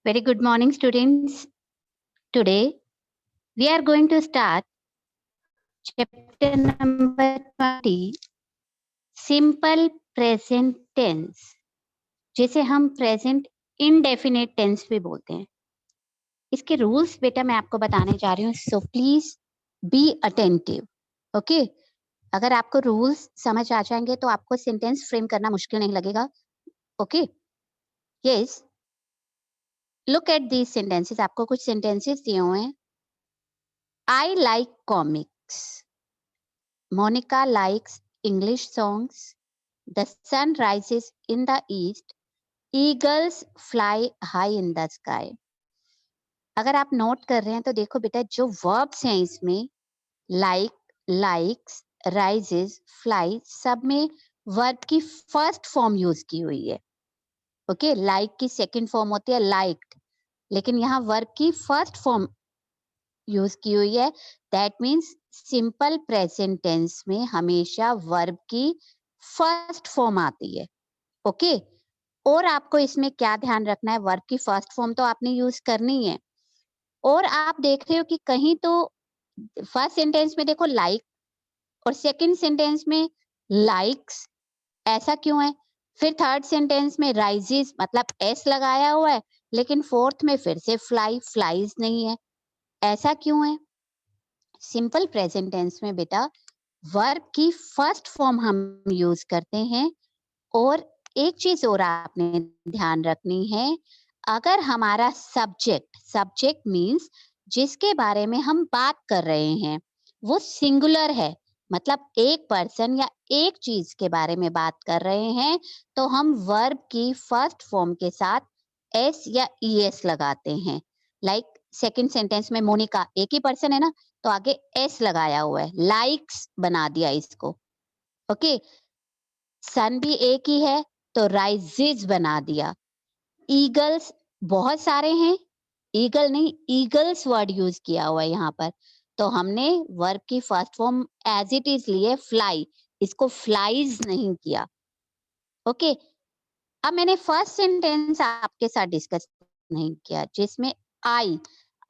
Very good morning, students. Today, we are going to start chapter number 20, Simple Present Tense, जिसे हम present indefinite tense भी बोलते हैं। इसके रूल्स बेटा मैं आपको बताने जा रही हूँ, so please be attentive. Okay, अगर आपको रूल्स समझ आ जाएंगे तो आपको सेंटेंस फ्रेम करना मुश्किल नहीं लगेगा। Okay, yes, look at these sentences. आपको कुछ सेंटेंसेस दिए हुए हैं। I like comics, Monica likes English songs. The sun rises in the east. Eagles fly high in the sky. अगर आप नोट कर रहे हैं तो देखो बेटा, जो वर्ब्स हैं इसमें लाइक, लाइक्स, राइजेस, फ्लाई, सब में वर्ब की फर्स्ट फॉर्म यूज की हुई है। ओके, लाइक की सेकंड फॉर्म होती है लाइक्ड, लेकिन यहाँ वर्ब की फर्स्ट फॉर्म यूज की हुई है। That means simple present tense में हमेशा वर्ब की फर्स्ट फॉर्म आती है। ओके, और आपको इसमें क्या ध्यान रखना है, वर्ब की फर्स्ट फॉर्म तो आपने यूज करनी है। और आप देख रहे हो कि कहीं तो फर्स्ट सेंटेंस में देखो लाइक और सेकंड सेंटेंस में लाइक्स, ऐसा क्यों है? फिर थर्ड सेंटेंस में राइजेस मतलब एस लगाया हुआ है, लेकिन फोर्थ में फिर से फ्लाई, फ्लाइज नहीं है, ऐसा क्यों है? सिंपल प्रेजेंट टेंस में बेटा वर्ब की फर्स्ट फॉर्म हम यूज करते हैं। और एक चीज और आपने ध्यान रखनी है, अगर हमारा सब्जेक्ट, सब्जेक्ट मीन्स जिसके बारे में हम बात कर रहे हैं, वो सिंगुलर है, मतलब एक पर्सन या एक चीज के बारे में बात कर रहे हैं, तो हम वर्ब की फर्स्ट फॉर्म के साथ एस या ईएस लगाते हैं। लाइक सेकंड सेंटेंस में मोनिका, एक ही पर्सन है ना, तो आगे एस लगाया हुआ है, लाइक्स बना दिया इसको। ओके, सन भी एक ही है तो राइजेस बना दिया। ईगल्स बहुत सारे हैं, ईगल नहीं ईगल्स वर्ड यूज किया हुआ है यहाँ पर, तो हमने वर्ब की first form as it is लिए फ्लाई, इसको फ्लाइज नहीं किया। ओके, अब मैंने फर्स्ट सेंटेंस आपके साथ डिस्कस नहीं किया जिसमें आई,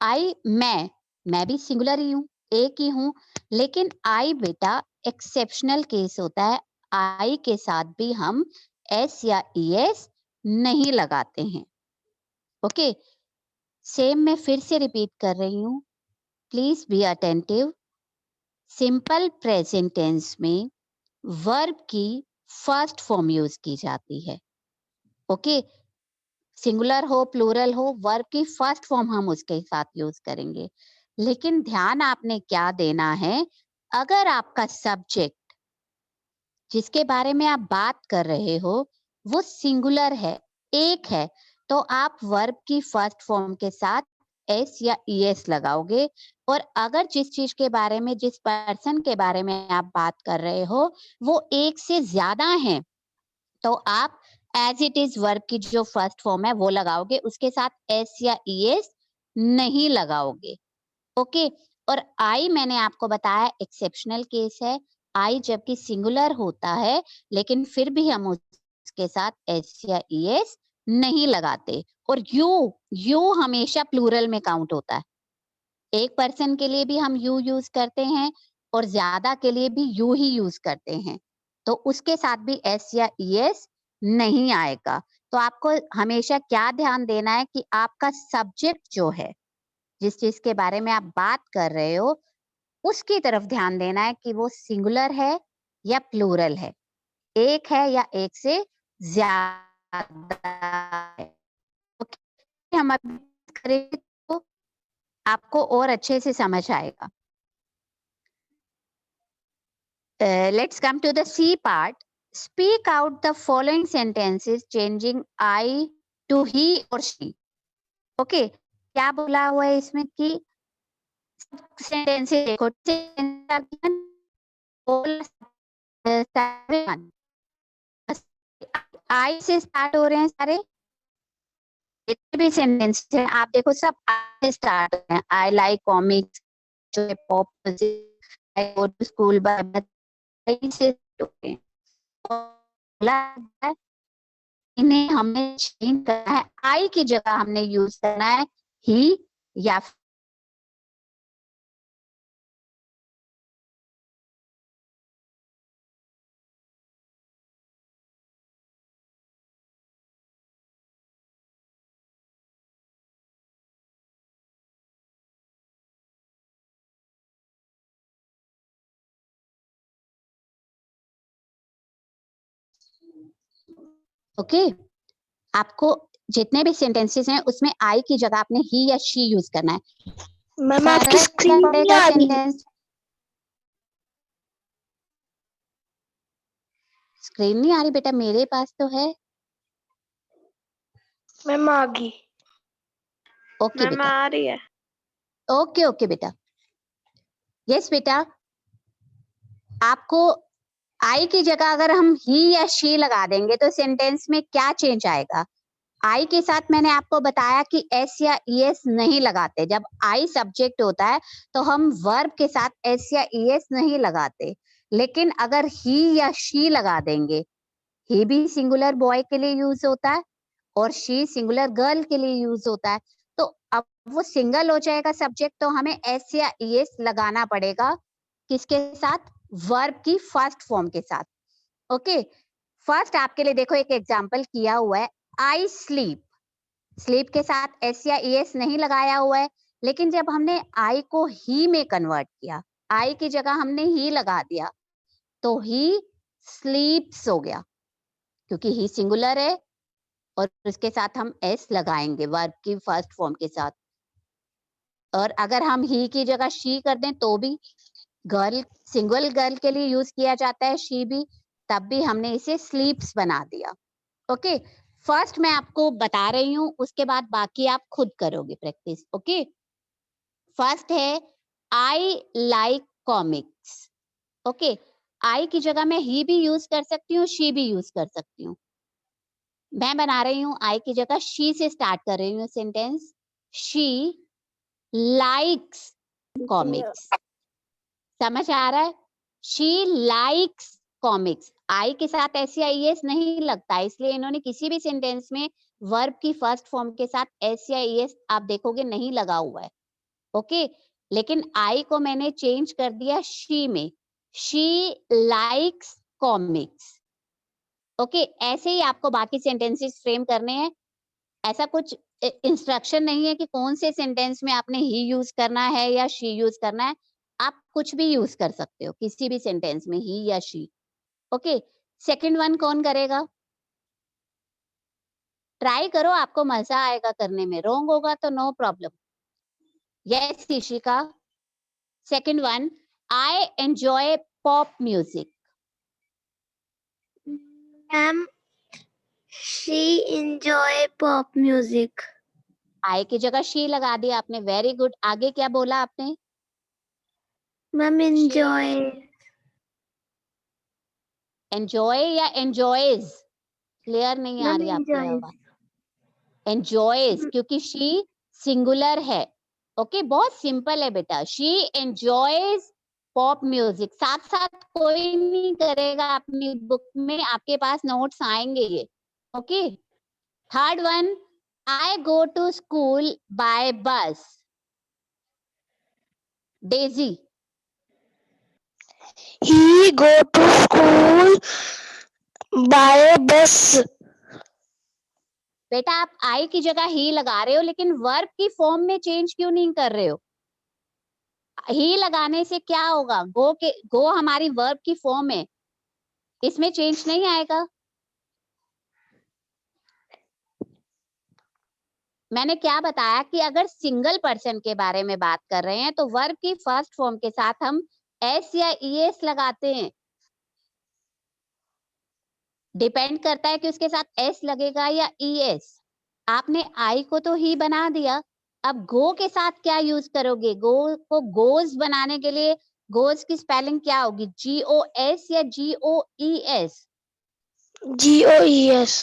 आई मैं भी सिंगुलर ही हूँ, एक ही हूँ, लेकिन आई बेटा एक्सेप्शनल केस होता है, आई के साथ भी हम एस या ईएस नहीं लगाते हैं। ओके, सेम मैं फिर से रिपीट कर रही हूँ, please be attentive. Simple present tense में वर्ब की फर्स्ट फॉर्म यूज की जाती है। ओके, सिंगुलर हो प्लूरल हो, वर्ब की फर्स्ट फॉर्म हम उसके साथ यूज करेंगे। लेकिन ध्यान आपने क्या देना है, अगर आपका सब्जेक्ट जिसके बारे में आप बात कर रहे हो वो सिंगुलर है, एक है, तो आप वर्ब की फर्स्ट फॉर्म के साथ एस या ईएस लगाओगे। और अगर जिस चीज के बारे में, जिस पर्सन के बारे में आप बात कर रहे हो वो एक से ज्यादा है, तो आप एज इट इज वर्ब की जो फर्स्ट फॉर्म है वो लगाओगे, उसके साथ एस या ईएस नहीं लगाओगे। ओके, और आई मैंने आपको बताया एक्सेप्शनल केस है, आई जबकि सिंगुलर होता है लेकिन फिर भी हम उसके साथ एस या ईएस नहीं लगाते। और यू हमेशा प्लूरल में काउंट होता है, एक पर्सन के लिए भी हम यू यूज करते हैं और ज्यादा के लिए भी यू ही यूज करते हैं, तो उसके साथ भी एस या ईएस नहीं आएगा। तो आपको हमेशा क्या ध्यान देना है कि आपका सब्जेक्ट जो है, जिस चीज के बारे में आप बात कर रहे हो, उसकी तरफ ध्यान देना है कि वो सिंगुलर है या प्लूरल है, एक है या एक से ज्यादा है। ओके, हम अभी करेंगे तो आपको और अच्छे से समझ आएगा। Let's come to the C part. Speak out the following sentences changing I to he or she. Okay, क्या बोला हुआ है इसमें कि सेंटेंसेस देखो, आई से स्टार्ट हो रहे हैं सारे जितने भी सेंटेंस हैं, आप देखो सब आई से स्टार्ट हो रहे हैं। I like comics, pop music, I go to school by bus, से बोला है इन्हें हमें चेंज करना है, आई की जगह हमने यूज करना है ही या ओके। आपको जितने भी सेंटेंसेस हैं उसमें आई की जगह आपने ही या शी यूज करना है। मैम आपकी फर्क स्क्रीन क्या नहीं पड़ेगा आ रही। सेंटेंस? स्क्रीन नहीं आ रही बेटा, मेरे पास तो है। मैम आ गई। ओके मैम बेटा, आ रही है। ओके ओके बेटा। यस बेटा, आपको आई की जगह अगर हम ही या शी लगा देंगे तो सेंटेंस में क्या चेंज आएगा? आई के साथ मैंने आपको बताया कि एस या ईएस नहीं लगाते। जब आई सब्जेक्ट होता है तो हम वर्ब के साथ एस या ईएस नहीं लगाते, लेकिन अगर ही या शी लगा देंगे, ही भी सिंगुलर बॉय के लिए यूज होता है और शी सिंगुलर गर्ल के लिए यूज होता है, तो अब वो सिंगल हो जाएगा सब्जेक्ट, तो हमें एस या ईएस लगाना पड़ेगा किसके साथ? वर्ब की फर्स्ट फॉर्म के साथ। ओके, फर्स्ट आपके लिए देखो एक एग्जांपल किया हुआ है, आई स्लीप। स्लीप के साथ एस या ईएस नहीं लगाया हुआ है, लेकिन जब हमने आई को ही में कन्वर्ट किया, आई की जगह हमने ही लगा दिया, तो ही स्लीप्स हो गया, क्योंकि ही सिंगुलर है और उसके साथ हम एस लगाएंगे वर्ब की फर्स्ट फॉर्म के साथ। और अगर हम ही की जगह शी कर दें तो भी गर्ल, सिंगल गर्ल के लिए यूज किया जाता है शी भी, तब भी हमने इसे स्लीप्स बना दिया। ओके, फर्स्ट मैं आपको बता रही हूँ, उसके बाद बाकी आप खुद करोगे प्रैक्टिस। ओके, फर्स्ट है आई लाइक कॉमिक्स। ओके, आई की जगह मैं ही भी यूज कर सकती हूँ, शी भी यूज कर सकती हूँ। मैं बना रही हूँ आई की जगह शी से स्टार्ट कर रही हूँ सेंटेंस, शी लाइक्स कॉमिक्स। समझ आ रहा है? She likes comics. आई के साथ एस या ईएस नहीं लगता, इसलिए इन्होंने किसी भी सेंटेंस में वर्ब की फर्स्ट फॉर्म के साथ एस या ईएस आप देखोगे नहीं लगा हुआ है। ओके, लेकिन आई को मैंने चेंज कर दिया शी में, शी लाइक्स कॉमिक्स। ओके, ऐसे ही आपको बाकी सेंटेंसेस फ्रेम करने हैं। ऐसा कुछ इंस्ट्रक्शन नहीं है कि कौन से सेंटेंस में आपने ही यूज करना है या शी यूज करना है। आप कुछ भी यूज कर सकते हो किसी भी सेंटेंस में, ही या शी। ओके, सेकंड वन कौन करेगा? ट्राई करो, आपको मजा आएगा करने में, रॉन्ग होगा तो no problem. Yes Ishika, second one, I enjoy pop music. Ma'am she enjoy pop music. I की जगह शी लगा दिया आपने, वेरी गुड। आगे क्या बोला आपने? Ma'am enjoy. एंजॉय या एंजॉयज? क्लियर नहीं आ मैम रही आपकी enjoys. आवाज। एंजॉयज, क्योंकि शी सिंगुलर है। ओके, बहुत सिंपल है बेटा, शी एंजॉयज पॉप म्यूजिक। साथ साथ कोई नहीं करेगा, अपनी बुक में आपके पास नोट्स आएंगे ये। Okay, third one, I go to school by bus. Daisy, He go to school by bus. बेटा आप आई की जगह ही लगा रहे हो, लेकिन वर्ब की फॉर्म में चेंज क्यों नहीं कर रहे हो? ही लगाने से क्या होगा? गो हमारी वर्ब की फॉर्म है, इसमें चेंज नहीं आएगा। मैंने क्या बताया कि अगर सिंगल पर्सन के बारे में बात कर रहे हैं तो वर्ब की फर्स्ट फॉर्म के साथ हम एस या ईएस लगाते हैं। डिपेंड करता है कि उसके साथ एस लगेगा या ईएस। आपने आई को तो ही बना दिया, अब गो के साथ क्या यूज करोगे? गो को गोज बनाने के लिए गोज की स्पेलिंग क्या होगी? GOS या GOES? GOES.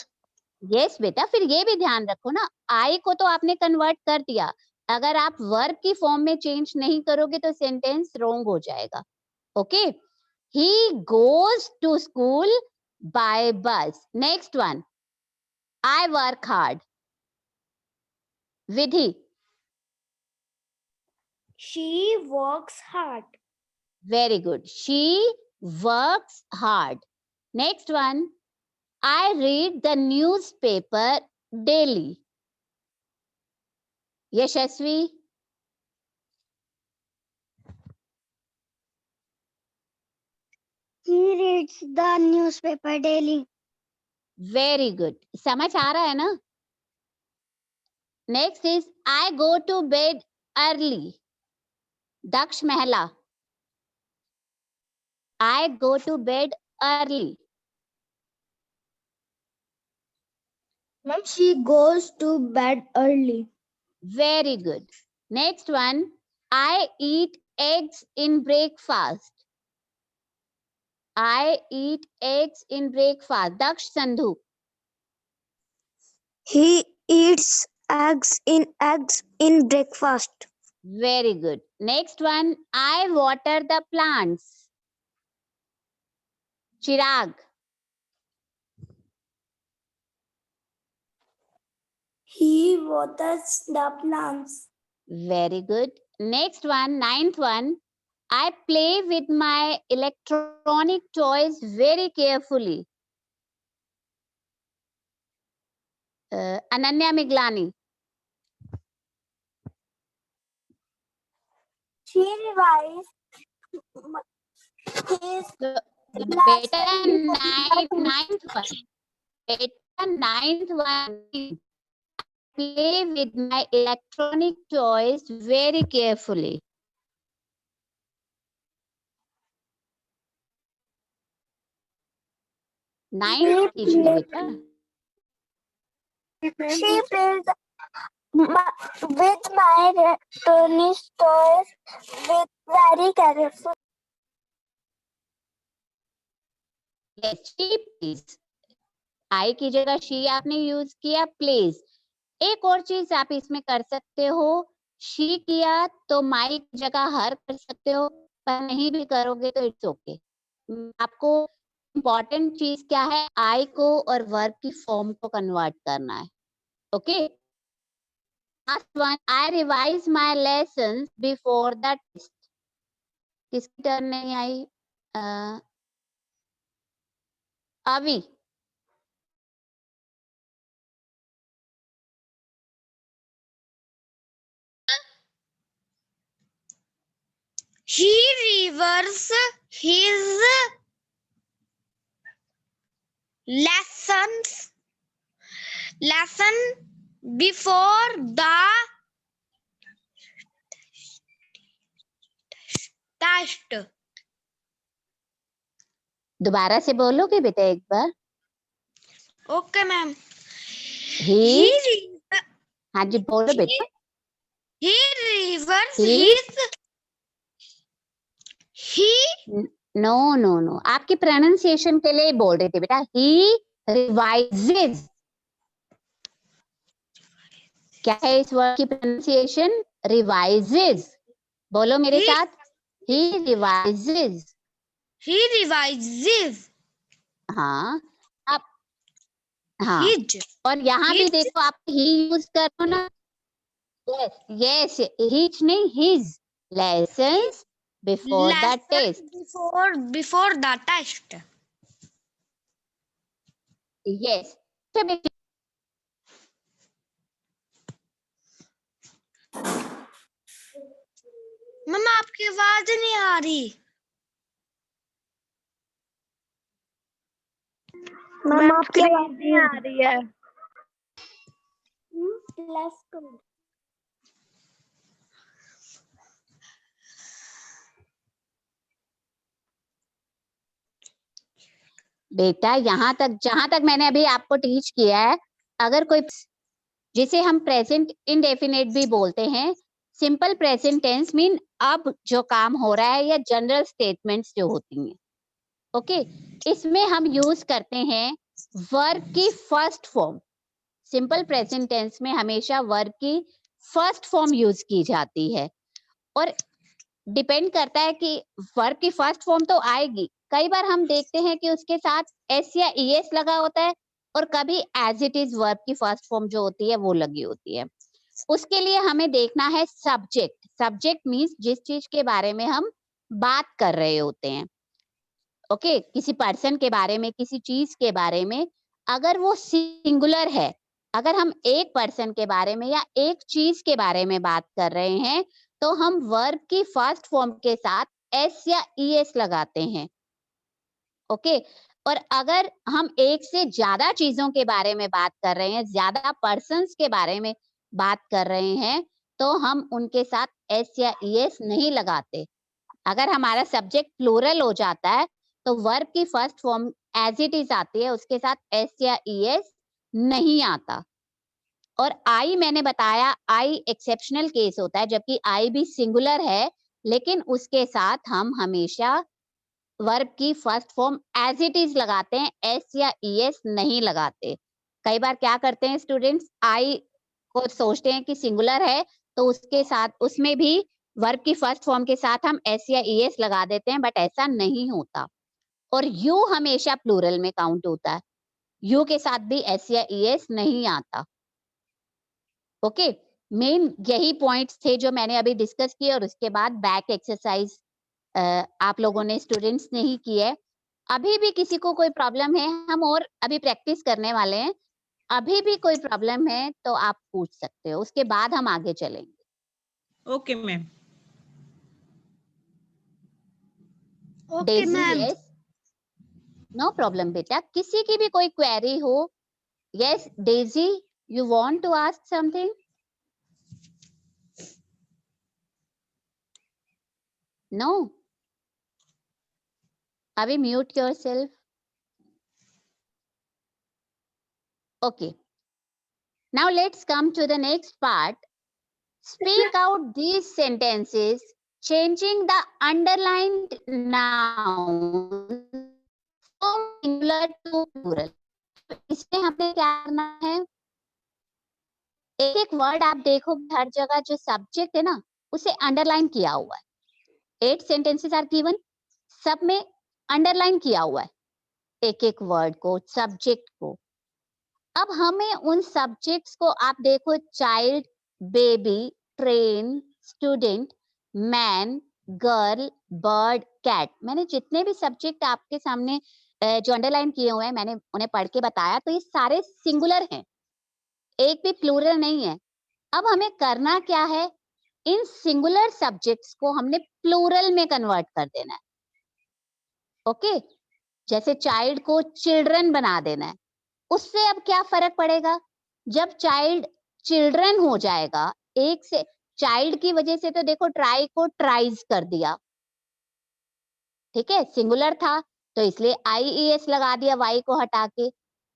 यस बेटा, फिर ये भी ध्यान रखो ना, आई को तो आपने कन्वर्ट कर दिया, अगर आप वर्ब की फॉर्म में चेंज नहीं करोगे तो सेंटेंस रॉन्ग हो जाएगा। Okay, he goes to school by bus. Next one, I work hard. Vidhi. She works hard. Very good. She works hard. Next one. I read the newspaper daily. Yashasvi. He reads the newspaper daily. Very good. समझ आ रहा है ना? Next is I go to bed early. Daksh Mehla. I go to bed early. Mom, she goes to bed early. Very good. Next one. I eat eggs in breakfast. I eat eggs in breakfast. Daksh Sandhu. He eats eggs in breakfast. Very good. Next one. I water the plants. Chirag. He waters the plants. Very good. Next one, ninth one. I play with my electronic toys very carefully. Ananya Miglani. She revised his Beta ninth one. Beta ninth one. Play with my electronic toys very carefully. Ninth कीजिए बेटा. She plays with my electronic toys with very careful. Yes, she plays. आई की जगह she आपने use किया pledge. एक और चीज आप इसमें कर सकते हो, शी किया तो माई की जगह हर कर सकते हो, पर नहीं भी करोगे तो इट्स ओके. आपको इम्पोर्टेंट चीज क्या है, आई को और वर्ब की फॉर्म को कन्वर्ट करना है. Okay. Last one. I revise my lessons before the test. किसकी टर्न नहीं आई? अभी. He reverses his lesson before the test. दोबारा से बोलोगे बेटा एक बार? Okay, ma'am. हाँ जी बोलो बेटा. He reverses नो आपकी प्रोनाउंसिएशन के लिए बोल रहे थे बेटा. ही रिवाइजेज. क्या है इस वर्ड की प्रोनाउंसिएशन? रिवाइजेज. बोलो मेरे साथ. ही रिवाइजेज. हाँ. अब हाँ. और यहाँ भी देखो आप ही यूज करो ना. यस हिज नहीं his lessons before the test. Before the test. Yes. मम्मा आपकी आवाज नहीं आ रही. मम्मा आपकी आवाज नहीं आ रही है. बेटा यहाँ तक जहां तक मैंने अभी आपको टीच किया है, अगर कोई जिसे हम प्रेजेंट इंडेफिनिट भी बोलते हैं, सिंपल प्रेजेंट टेंस मीन अब जो काम हो रहा है या जनरल स्टेटमेंट्स जो होती हैं. ओके. इसमें हम यूज करते हैं वर्ब की first form. Simple present tense में हमेशा वर्ब की फर्स्ट फॉर्म यूज की जाती है और डिपेंड करता है कि वर्ब की फर्स्ट फॉर्म तो आएगी. कई बार हम देखते हैं कि उसके साथ एस या ईएस लगा होता है, और कभी एज इट इज वर्ब की फर्स्ट फॉर्म जो होती है वो लगी होती है। उसके लिए हमें देखना है सब्जेक्ट। सब्जेक्ट मीन्स जिस चीज के बारे में हम बात कर रहे होते हैं। ओके, किसी पर्सन के बारे में, किसी चीज के बारे में, अगर वो सिंगुलर है, अगर हम एक पर्सन के बारे में या एक चीज के बारे में बात कर रहे हैं, तो हम वर्ब की फर्स्ट फॉर्म के साथ एस या ईएस लगाते हैं। ओके, और अगर हम एक से ज्यादा चीजों के बारे में बात कर रहे हैं, ज्यादा पर्सन्स के बारे में बात कर रहे हैं, तो हम उनके साथ एस या ईएस नहीं लगाते। अगर हमारा सब्जेक्ट प्लूरल हो जाता है तो वर्ब की first form as it is आती है, उसके साथ एस या ईएस नहीं आता। और आई मैंने बताया, आई एक्सेप्शनल केस होता है, जबकि आई भी सिंगुलर है, लेकिन उसके साथ हम हमेशा वर्ब की first form as it is लगाते हैं, एस या ईएस नहीं लगाते। कई बार क्या करते हैं स्टूडेंट्स, आई को सोचते हैं कि सिंगुलर है तो उसके साथ, उसमें भी वर्ब की फर्स्ट फॉर्म के साथ हम एस या ईएस लगा देते हैं, बट ऐसा नहीं होता। और यू हमेशा प्लूरल में काउंट होता है, यू के साथ भी एस या ईएस नहीं आता। ओके, मेन यही पॉइंट्स थे जो मैंने अभी डिस्कस किए, और उसके बाद बैक एक्सरसाइज आप लोगों ने, स्टूडेंट्स ने ही की है। अभी भी किसी को कोई प्रॉब्लम है, हम और अभी प्रैक्टिस करने वाले हैं, अभी भी कोई प्रॉब्लम है तो आप पूछ सकते हो, उसके बाद हम आगे चलेंगे। Okay ma'am. Okay Daisy, ma'am. Yes, no problem बेटा, किसी की भी कोई क्वेरी हो। Yes Daisy, you want to ask something? No, अभी mute yourself. Okay, now let's come to the next part. Speak out these sentences, changing the underlined noun from singular to plural. इसमें हमें क्या करना है, एक एक word आप देखो, हर जगह जो सब्जेक्ट है ना उसे अंडरलाइन किया हुआ है। 8 sentences आर गिवन, सब में अंडरलाइन किया हुआ है एक एक वर्ड को, सब्जेक्ट को। अब हमें उन सब्जेक्ट्स को, आप देखो, child, baby, train, student, man, girl, bird, cat, मैंने जितने भी सब्जेक्ट आपके सामने जो अंडरलाइन किए हुए हैं, मैंने उन्हें पढ़ के बताया, तो ये सारे सिंगुलर हैं, एक भी प्लूरल नहीं है। अब हमें करना क्या है, इन सिंगुलर सब्जेक्ट्स को हमने प्लूरल में कन्वर्ट कर देना है। ओके, जैसे चाइल्ड को चिल्ड्रन बना देना है। उससे अब क्या फर्क पड़ेगा, जब चाइल्ड चिल्ड्रन हो जाएगा, एक से चाइल्ड की वजह से तो देखो ट्राई को ट्राइज कर दिया, ठीक है, सिंगुलर था तो इसलिए आईईएस लगा दिया वाई को हटा के।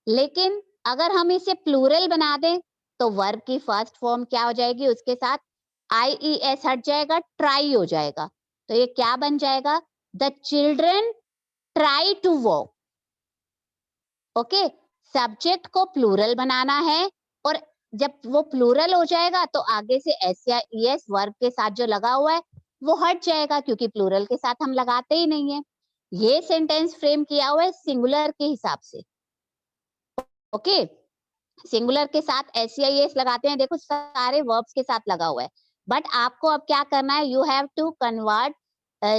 लेकिन अगर हम इसे प्लूरल बना दें तो वर्ब की फर्स्ट फॉर्म क्या हो जाएगी, उसके साथ आईईएस हट जाएगा, ट्राई हो जाएगा, तो ये क्या बन जाएगा, the children try to walk. Okay, subject को प्लूरल बनाना है, और जब वो प्लूरल हो जाएगा तो आगे से एस या ईएस वर्ब के साथ जो लगा हुआ है वो हट जाएगा, क्योंकि प्लूरल के साथ हम लगाते ही नहीं है। ये सेंटेंस फ्रेम किया हुआ है सिंगुलर के हिसाब से। ओके, सिंगुलर के साथ एस या ईएस लगाते हैं, देखो सारे वर्ब्स के साथ लगा हुआ है, बट आपको अब क्या करना है, you have to convert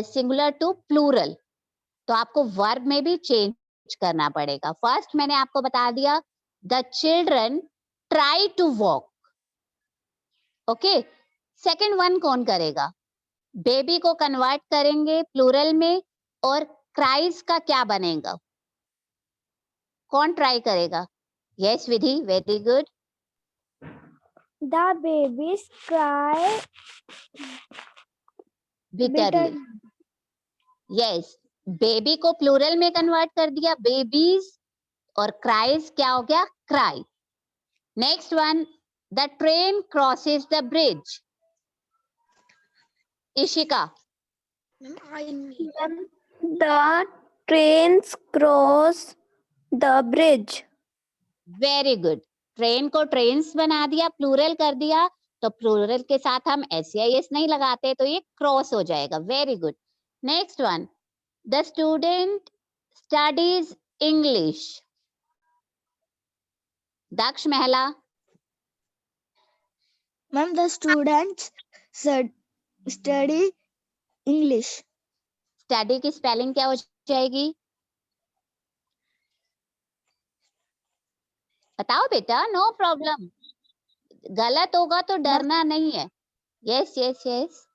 singular to plural, तो आपको वर्ब में भी चेंज करना पड़ेगा। फर्स्ट मैंने आपको बता दिया, the children try to walk. Okay, second one कौन करेगा, बेबी को कन्वर्ट करेंगे प्लूरल में, और क्राइज का क्या बनेगा, कौन ट्राई करेगा? Yes Vidhi, very good. The babies cry bitterly, yes, baby को प्लूरल में कन्वर्ट कर दिया, बेबीज, और क्राइज क्या हो गया, cry. Next one, the train crosses the bridge. Ishika, The trains cross the bridge. Very good, train को ट्रेन्स बना दिया, प्लूरल कर दिया, तो प्लूरल के साथ हम एस या एस नहीं लगाते, तो ये क्रॉस हो जाएगा। Very good. Next one, the student studies English. Daksh Mehla, Ma'am, the students study English. Study की स्पेलिंग क्या हो जाएगी? बताओ बेटा, नो प्रॉब्लम, गलत होगा तो डरना नहीं है। Yes yes yes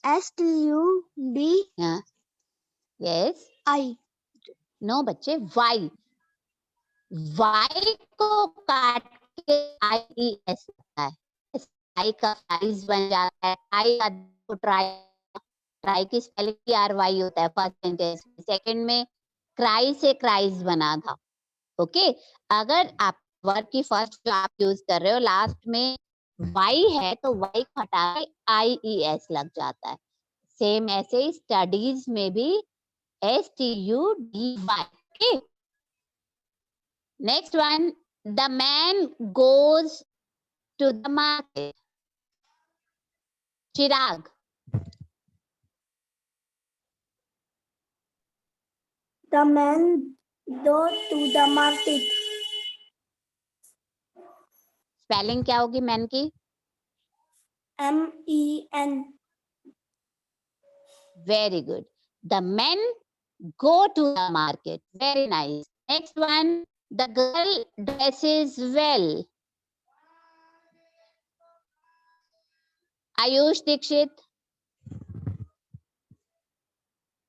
STUDI. Yes, no बच्चे, वाई, वाई को काट के IES लगता है, आई का साइज बन जाता है, आई का ट्राई, ट्राई की स्पेलिंग RY होता है फर्स्ट सेंटेंस में, सेकंड में क्राई से क्राइस बना था। ओके, अगर आप वर्ड की फर्स्ट जो आप यूज कर रहे हो लास्ट में वाई है तो वाई को हटा के IES लग जाता है। सेम ऐसे ही स्टडीज में भी STUDY। Okay, next one, the man goes to the market. Chirag, The man goes to the market. Spelling क्या होगी मैन की? MEN. Very good. The men go to the market. Very nice. Next one, the girl dresses well. Ayush Dikshit.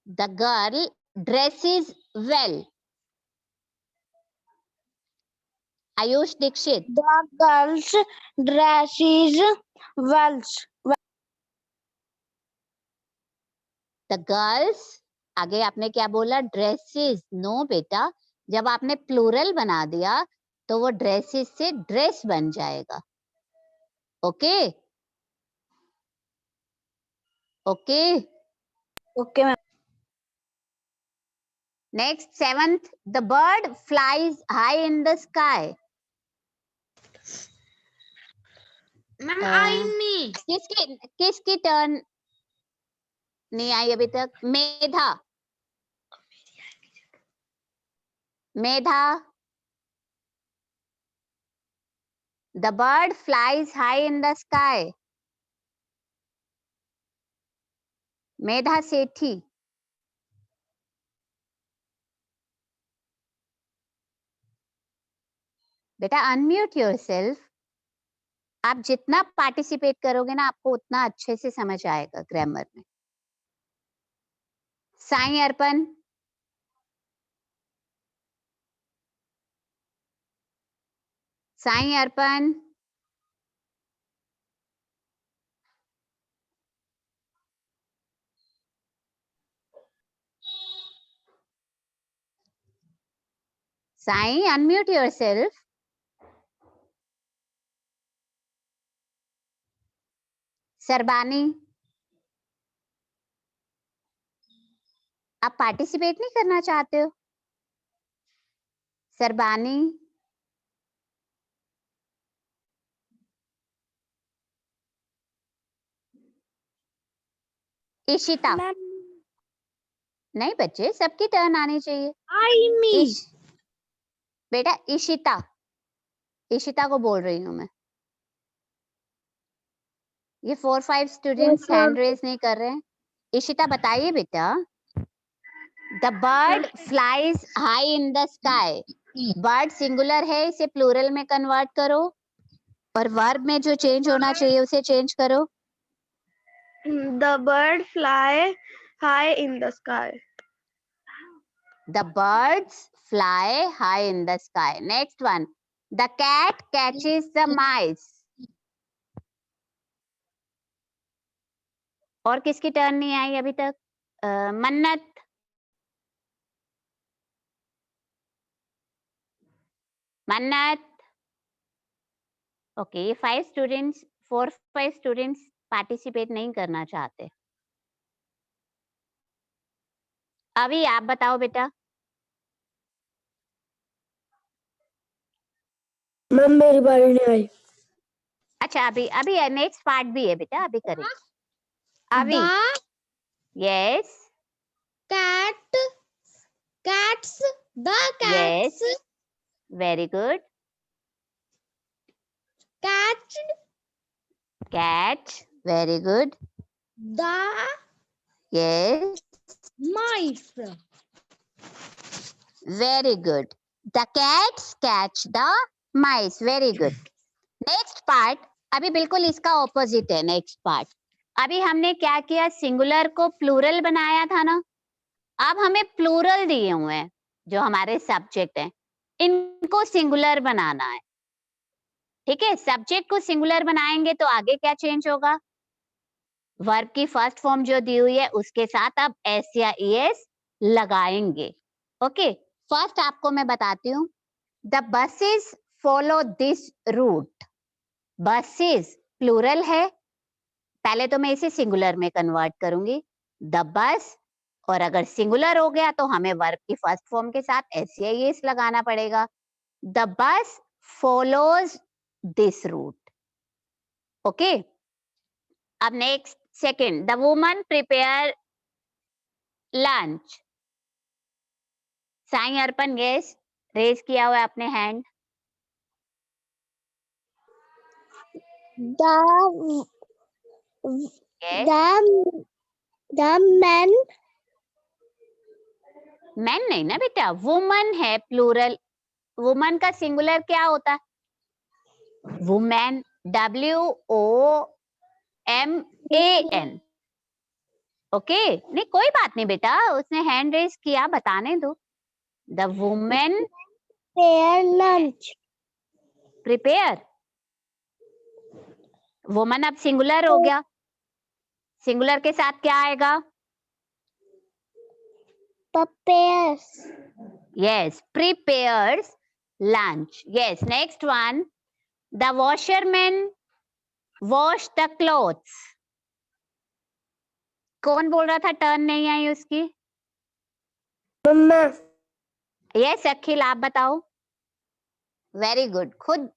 The girl dresses well. Ayush Dikshit. The girls dresses well. The girls, आगे आपने क्या बोला? Dresses. No बेटा, जब आपने plural बना दिया तो वो ड्रेसेस से ड्रेस बन जाएगा। Okay okay Okay, ma'am. Next, seventh, the bird flies high in the sky. Ma'am, I me. किसकी टर्न नहीं आई अभी तक? Medha, Medha, the bird flies high in the sky. Medha Sethi, बेटा अनम्यूट योरसेल्फ। आप जितना पार्टिसिपेट करोगे ना आपको उतना अच्छे से समझ आएगा ग्रामर में। साई अर्पण, साई अर्पण, साई अनम्यूट योरसेल्फ। सरबानी, आप पार्टिसिपेट नहीं करना चाहते हो? सरबानी, इशिता, नहीं बच्चे सबकी टर्न आनी चाहिए। I me. बेटा इशिता, इशिता को बोल रही हूँ मैं। ये 4-5 स्टूडेंट्स हैंड रेज नहीं कर रहे हैं। इशिता बताइए बेटा। The bird flies high in the sky. Bird singular है, इसे प्लूरल में कन्वर्ट करो और वर्ब में जो चेंज होना चाहिए उसे चेंज करो। The bird fly high in the sky. The birds fly high in the sky. Next one, the cat catches the mice. और किसकी टर्न नहीं आई अभी तक? मन्नत, मन्नत। ओके, 4-5 स्टूडेंट्स पार्टिसिपेट नहीं करना चाहते। अभी आप बताओ बेटा। मैम मेरी बारी नहीं आई। अच्छा, अभी अभी नेक्स्ट पार्ट भी है बेटा, अभी करें। अभी yes, Cats. The cats. Yes, very good. Catch Catch. Very good. the Yes. mice. Very good. The cats catch the mice. Very good. Next part. अभी बिल्कुल इसका ऑपोजिट है नेक्स्ट पार्ट. अभी हमने क्या किया, सिंगुलर को प्लूरल बनाया था ना. अब हमें प्लूरल दिए हुए हैं जो हमारे सब्जेक्ट हैं, इनको सिंगुलर बनाना है. ठीक है, सब्जेक्ट को सिंगुलर बनाएंगे तो आगे क्या चेंज होगा, वर्ब की फर्स्ट फॉर्म जो दी हुई है उसके साथ अब एस या ईएस लगाएंगे. ओके, फर्स्ट आपको मैं बताती हूँ. The buses follow this route. Buses plural है, पहले तो मैं इसे सिंगुलर में कन्वर्ट करूंगी, द बस. और अगर सिंगुलर हो गया तो हमें वर्ब की फर्स्ट फॉर्म के साथ एस या ईएस लगाना पड़ेगा. The bus follows this route. Okay, अब next second, the woman prepare lunch. Sai Arpan, yes, raise किया हुआ है अपने hand. The yes, the men man नहीं ना बेटा, वुमन है प्लूरल. वुमन का सिंगुलर क्या होता है, वुमेन. WOMAN. ओके, नहीं कोई बात नहीं बेटा, उसने हैंड रेज किया, बताने दो. The women prepare lunch. Prepare. Woman अब सिंगुलर हो गया, सिंगुलर के साथ क्या आएगा, Prepares. yes, prepares lunch. Yes, next one, the washerman wash the clothes. कौन बोल रहा था टर्न नहीं आई उसकी, मम्मा. यस अखिल आप बताओ. वेरी गुड, खुद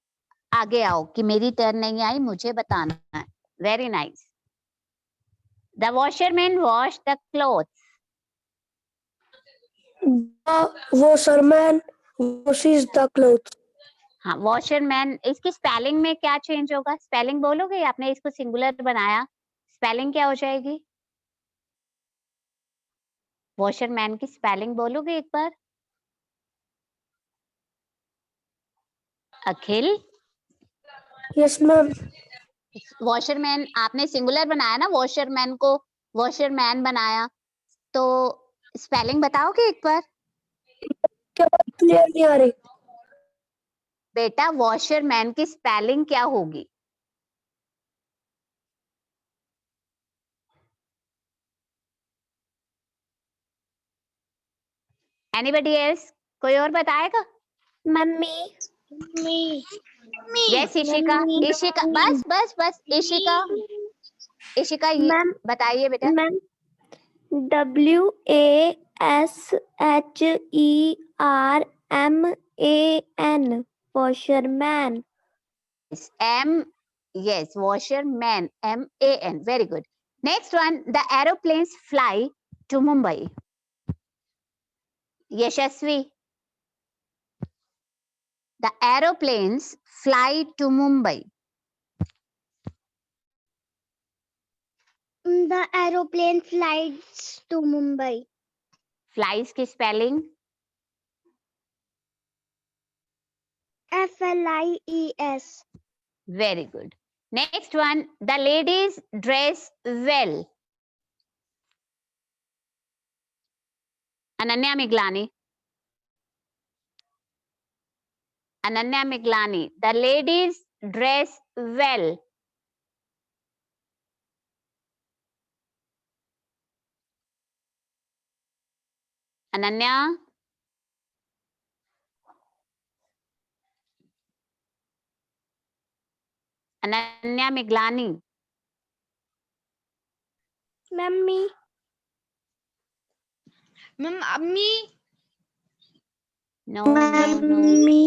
आगे आओ कि मेरी टर्न नहीं आई, मुझे बताना है. Very nice. The washerman wash the clothes. The washerman washes the clothes. हाँ, वॉशरमैन, इसकी स्पेलिंग में क्या चेंज होगा, स्पेलिंग बोलोगे, आपने इसको सिंगुलर बनाया, स्पेलिंग क्या हो जाएगी, वॉशरमैन की स्पेलिंग बोलोगे एक बार, अखिल. Yes, ma'am. वॉशरमैन आपने सिंगुलर बनाया ना, वॉशरमैन को वॉशरमैन बनाया, तो स्पेलिंग बताओगे एक बार क्या बात क्लियर नहीं आ रही. बेटा, वॉशरमैन की स्पेलिंग क्या होगी, एनीबडी एल्स, कोई और बताएगा. Mummy. Mummy. Yes Ishika, Ishika, बस बस बस इशिका, इशिका मैम. बताइए बेटा. Ma'am. WASHERMAN washerman. M, yes, washerman, MAN. Very good. Next one, the aeroplanes fly to Mumbai. Yashasvi. The aeroplanes fly to Mumbai. The aeroplane flies to Mumbai. Flies की spelling FLIES. very good. Next one, the ladies dress well. Ananya Miglani. Ananya Miglani. The ladies dress well. Ananya. Ananya Miglani. Mummy. Mummy. No, no, no,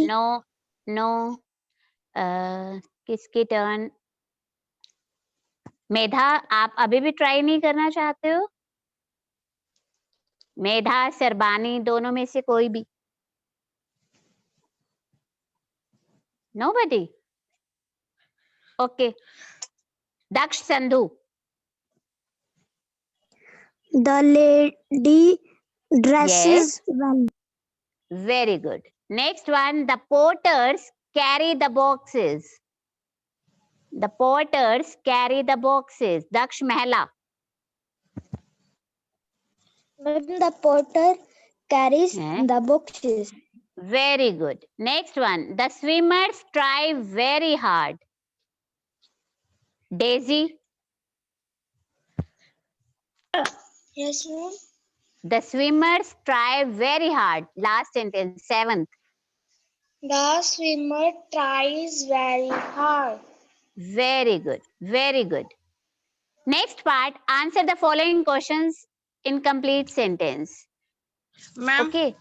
no, no. किसकी turn, मेधा, आप अभी भी try नहीं करना चाहते हो, मेधा, सरबानी, दोनों में से कोई भी, nobody. Okay. Daksh Sandhu. The lady dresses well. Very good. Next one, the porters carry the boxes. The porters carry the boxes. Daksh Mehla. The porter carries Eh? the boxes. Very good. Next one, the swimmers try very hard. Daisy. Yes, ma'am. The swimmers try very hard. Last sentence, 7th. The swimmer tries very hard. Very good. Very good. Next part, answer the following questions in complete sentence. Ma'am Okay.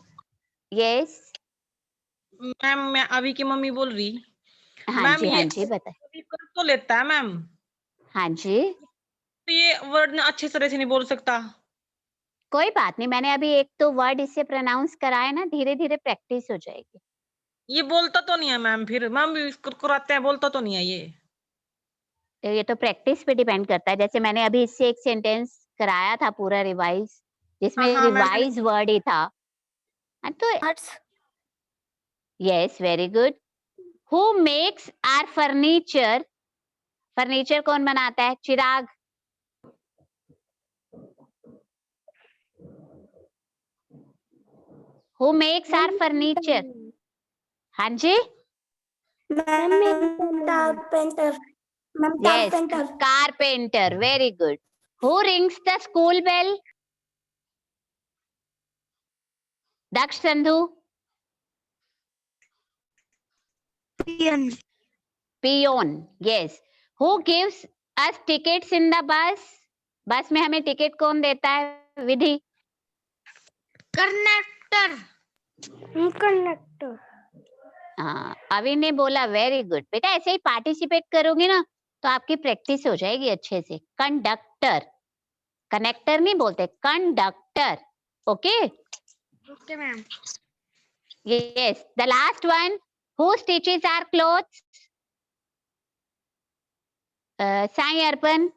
Yes. Ma'am मैं अभी की mummy बोल रही। हाँ ma'am जी, ये हाँ जी, बताए। अभी कर तो लेता है मैम, हाँ जी, तो ये वर्ड ना अच्छे तरह से नहीं बोल सकता। कोई बात नहीं, मैंने अभी एक तो वर्ड इससे प्रोनाउंस कराया ना, धीरे धीरे प्रैक्टिस हो जाएगी। ये बोलता तो नहीं है मैम, फिर मैम भी इसको कराते हैं, बोलता तो नहीं है ये। तो ये तो प्रैक्टिस पे डिपेंड करता है। जैसे मैंने अभी इससे एक सेंटेंस कराया था पूरा रिवाइज, जिसमें हाँ, मैम, रिवाइज वर्ड ही था। तो yes, very good. Who makes our furniture? Furniture कौन बनाता है? Chirag. Who makes our furniture? हाँ जी, Carpenter. Ma'am, yes, carpenter. carpenter, very good. Who rings the school bell? Daksh Sandhu. Peon. Peon, yes. Who gives us tickets in the bus? बस में हमें ticket कौन देता है? विधि। Conductor. Conductor. हाँ, अभी ने बोला वेरी गुड। बेटा ऐसे ही पार्टिसिपेट करोगे ना तो आपकी प्रैक्टिस हो जाएगी अच्छे से। कंडक्टर, कनेक्टर नहीं बोलते, conductor. Okay, Okay, ma'am. Yes. The last one, who stitches our clothes? Sai Arpan.